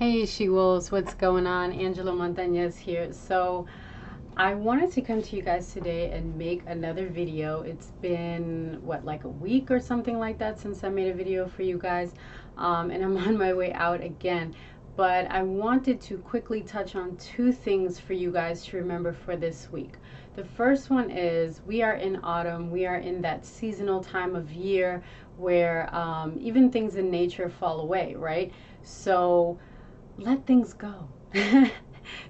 Hey, She Wolves, what's going on? Angela Montañez here. So, I wanted to come to you guys today and make another video. It's been, what, like a week or something like that since I made a video for you guys. And I'm on my way out again. But I wanted to quickly touch on two things for you guys to remember for this week. The first one is we are in autumn. We are in that seasonal time of year where even things in nature fall away, right? So, let things go.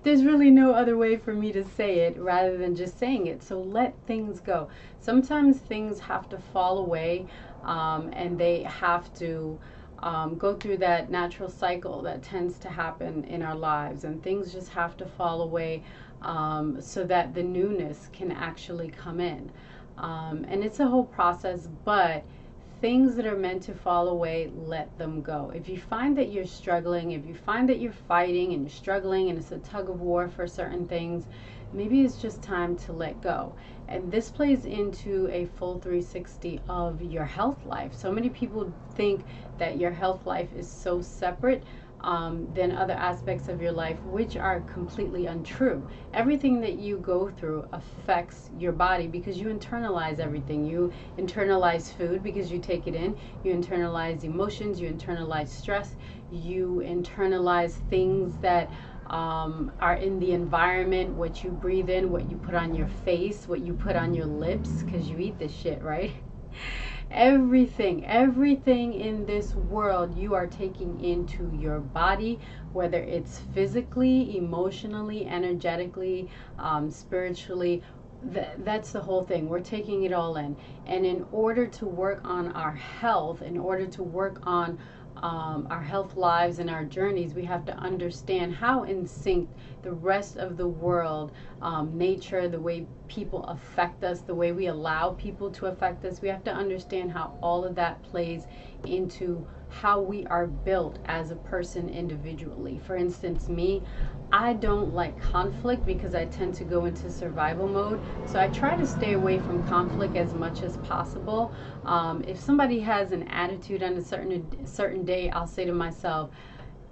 There's really no other way for me to say it rather than just saying it. So let things go. Sometimes things have to fall away, and they have to go through that natural cycle that tends to happen in our lives, and things just have to fall away so that the newness can actually come in. And it's a whole process, but things that are meant to fall away, let them go. If you find that you're struggling, if you find that you're fighting and you're struggling and it's a tug of war for certain things, maybe it's just time to let go. And this plays into a full 360 of your health life. So many people think that your health life is so separate than other aspects of your life, which are completely untrue. Everything that you go through affects your body because you internalize everything. You internalize food because you take it in. You internalize emotions. You internalize stress. You internalize things that are in the environment, what you breathe in, what you put on your face, what you put on your lips, because you eat this shit, right? Everything in this world you are taking into your body, whether it's physically, emotionally, energetically, spiritually. That's the whole thing. We're taking it all in. And in order to work on our health, in order to work on our health lives and our journeys, we have to understand how in sync the rest of the world, nature, the way people affect us, the way we allow people to affect us. We have to understand how all of that plays into how we are built as a person individually. For instance, me, I don't like conflict because I tend to go into survival mode. So I try to stay away from conflict as much as possible. If somebody has an attitude on a certain day, I'll say to myself,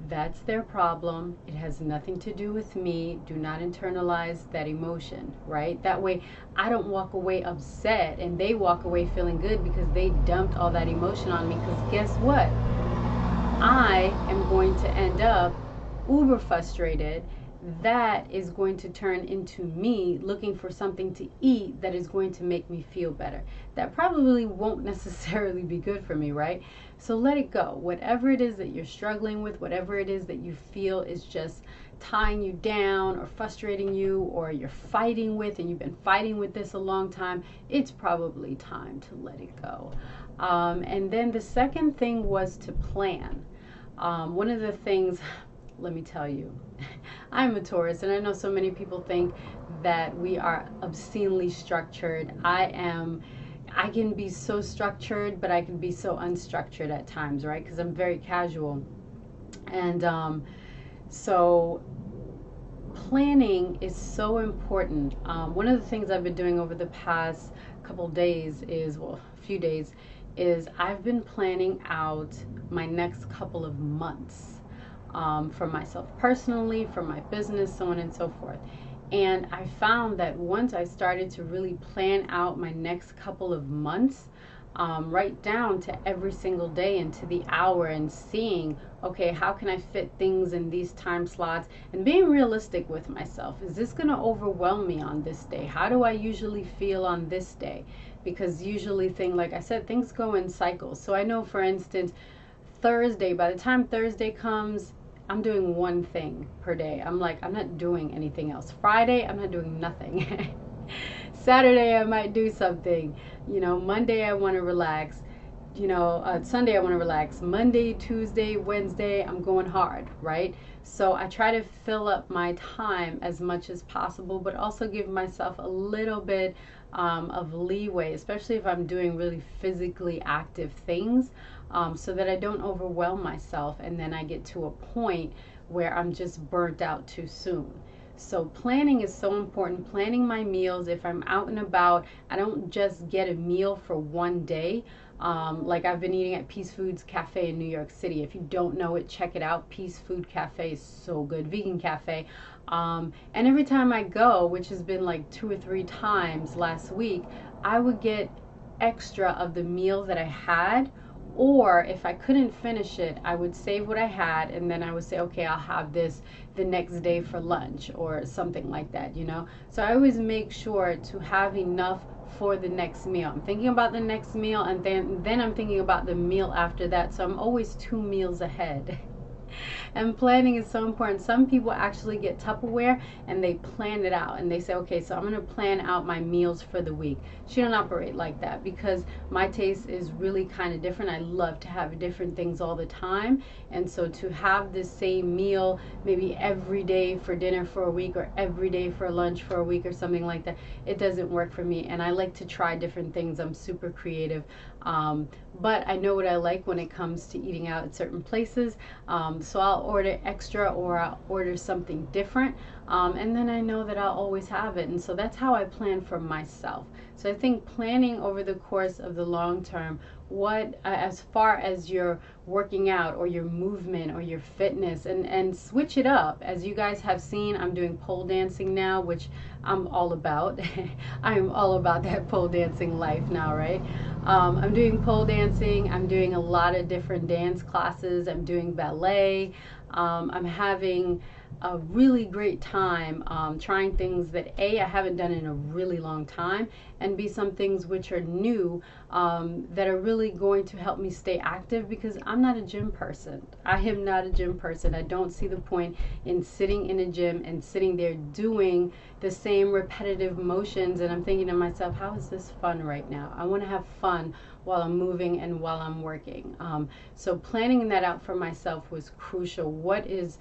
that's their problem. It has nothing to do with me. Do not internalize that emotion, right? That way I don't walk away upset and they walk away feeling good because they dumped all that emotion on me. Because guess what? I am going to end up uber frustrated. That is going to turn into me looking for something to eat that is going to make me feel better. That probably won't necessarily be good for me, right? So let it go. Whatever it is that you're struggling with, whatever it is that you feel is just tying you down or frustrating you, or you're fighting with and you've been fighting with this a long time, it's probably time to let it go. And then the second thing was to plan. One of the things, let me tell you, I'm a Taurus, and I know so many people think that we are obscenely structured. I can be so structured, but I can be so unstructured at times, right? Because I'm very casual. And so planning is so important. One of the things I've been doing over the past couple days is, well, a few days, is I've been planning out my next couple of months. For myself personally, for my business, so on and so forth. And I found that once I started to really plan out my next couple of months, right down to every single day and to the hour, and seeing, okay, how can I fit things in these time slots, and being realistic with myself. Is this going to overwhelm me on this day? How do I usually feel on this day? Because usually like I said, things go in cycles. So I know, for instance, Thursday, by the time Thursday comes, I'm doing one thing per day. I'm not doing anything else. Friday, I'm not doing nothing. Saturday, I might do something. Monday, I want to relax. Sunday, I want to relax. Monday, Tuesday, Wednesday, I'm going hard, right? So I try to fill up my time as much as possible, but also give myself a little bit of leeway, especially if I'm doing really physically active things, so that I don't overwhelm myself and then I get to a point where I'm just burnt out too soon. So planning is so important. Planning my meals. If I'm out and about, I don't just get a meal for one day. Like I've been eating at Peace Foods Cafe in New York City. If you don't know it, check it out. Peace Food Cafe is so good, vegan cafe. And every time I go, which has been like 2 or 3 times last week, I would get extra of the meal that I had, or if I couldn't finish it, I would save what I had and then I would say, okay, I'll have this the next day for lunch or something like that, you know. So I always make sure to have enough for the next meal. I'm thinking about the next meal, and then I'm thinking about the meal after that. So I'm always 2 meals ahead. And planning is so important. Some people actually get Tupperware and they plan it out and they say, okay, so I'm going to plan out my meals for the week. She don't operate like that because my taste is really kind of different. I love to have different things all the time. And so to have the same meal maybe every day for dinner for a week, or every day for lunch for a week, or something like that, it doesn't work for me. And I like to try different things. I'm super creative. But I know what I like when it comes to eating out at certain places. So I'll order extra or I'll order something different. And then I know that I'll always have it. And so that's how I plan for myself. So I think planning over the course of the long term, as far as your working out or your movement or your fitness, and switch it up. As you guys have seen, I'm doing pole dancing now, which I'm all about. I'm all about that pole dancing life now, right? I'm doing pole dancing. I'm doing a lot of different dance classes. I'm doing ballet. I'm having a really great time trying things that I haven't done in a really long time, and B, some things which are new that are really going to help me stay active, because I'm not a gym person. I am not a gym person. I don't see the point in sitting in a gym and sitting there doing the same repetitive motions, and I'm thinking to myself, how is this fun right now? I want to have fun while I'm moving and while I'm working. So planning that out for myself was crucial. What is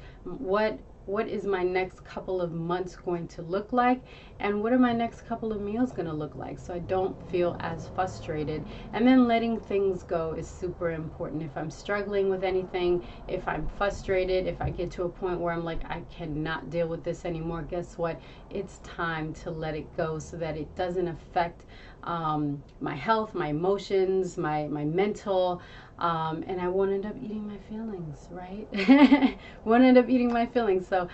my next couple of months going to look like, and what are my next couple of meals going to look like, so I don't feel as frustrated. And then letting things go is super important. If I'm struggling with anything, if I'm frustrated, if I get to a point where I'm like, I cannot deal with this anymore, guess what? It's time to let it go so that it doesn't affect my health, my emotions, my mental, and I won't end up eating my feelings, right? Won't end up eating my feelings. So,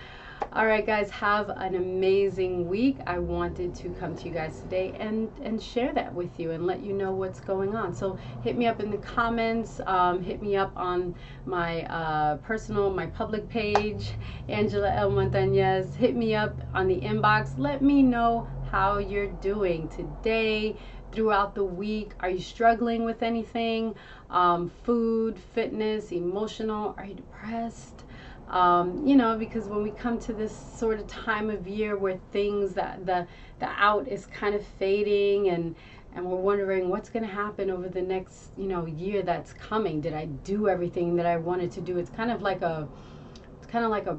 all right, guys, have an amazing week. I wanted to come to you guys today and share that with you and let you know what's going on. So hit me up in the comments. Hit me up on my my public page, Angela L. Montañez. Hit me up on the inbox. Let me know how you're doing today, throughout the week. Are you struggling with anything? Food, fitness, emotional? Are you depressed? You know, because when we come to this sort of time of year where things that the out is kind of fading, and we're wondering what's going to happen over the next, you know, year that's coming. Did I do everything that I wanted to do? It's kind of like a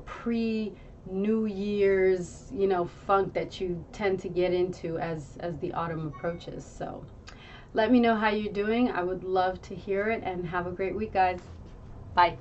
pre-New Year's, you know, funk that you tend to get into as the autumn approaches. So let me know how you're doing. I would love to hear it, and have a great week, guys. Bye.